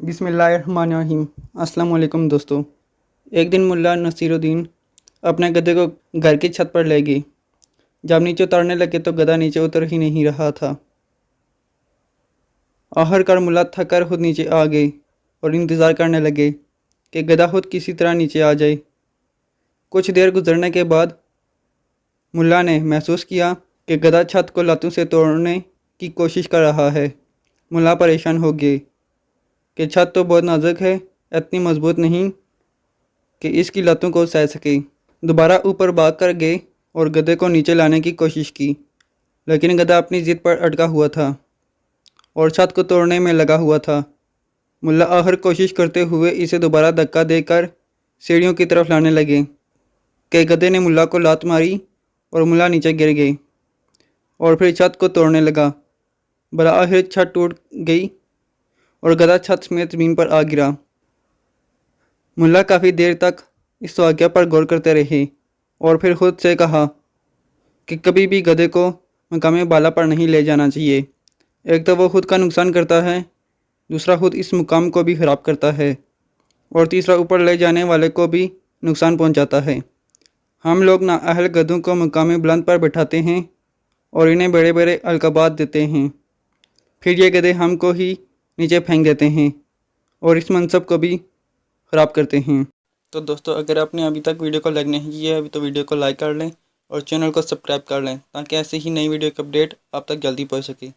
बिस्मिल्लाहिर्रहमानिर्रहीम। अस्सलाम वालेकुम दोस्तों। एक दिन मुल्ला नसीरुद्दीन अपने गधे को घर की छत पर ले गए। जब नीचे उतारने लगे तो गधा नीचे उतर ही नहीं रहा था। आखिरकार मुल्ला थक कर खुद नीचे आ गए और इंतज़ार करने लगे कि गधा खुद किसी तरह नीचे आ जाए। कुछ देर गुजरने के बाद मुल्ला ने महसूस किया कि गधा छत को लातों से तोड़ने की कोशिश कर रहा है। मुल्ला परेशान हो गए कि छत तो बहुत नाजुक है, इतनी मजबूत नहीं कि इसकी लतों को सह सके। दोबारा ऊपर भाग कर गए और गधे को नीचे लाने की कोशिश की, लेकिन गधा अपनी ज़िद पर अटका हुआ था और छत को तोड़ने में लगा हुआ था। मुल्ला आखिर कोशिश करते हुए इसे दोबारा धक्का देकर सीढ़ियों की तरफ लाने लगे कि गधे ने मुल्ला को लात मारी और मुल्ला नीचे गिर गए और फिर छत को तोड़ने लगा। आखिर छत टूट गई और गधा छत समेत ज़मीन पर आ गिरा। मुल्ला काफ़ी देर तक इस वाक़या पर गौर करते रहे और फिर ख़ुद से कहा कि कभी भी गधे को मकाम बाला पर नहीं ले जाना चाहिए। एक तो वो ख़ुद का नुकसान करता है, दूसरा ख़ुद इस मुकाम को भी ख़राब करता है और तीसरा ऊपर ले जाने वाले को भी नुकसान पहुंचाता है। हम लोग नाअहल गधों को मकाम बुलंद पर बैठाते हैं और इन्हें बड़े बड़े अलक़ाबात देते हैं, फिर ये गधे हमको ही नीचे फेंक देते हैं और इस मनसब को भी ख़राब करते हैं। तो दोस्तों, अगर आपने अभी तक वीडियो को लाइक नहीं किया है तो वीडियो को लाइक कर लें और चैनल को सब्सक्राइब कर लें ताकि ऐसे ही नई वीडियो की अपडेट आप तक जल्दी पहुंच सके।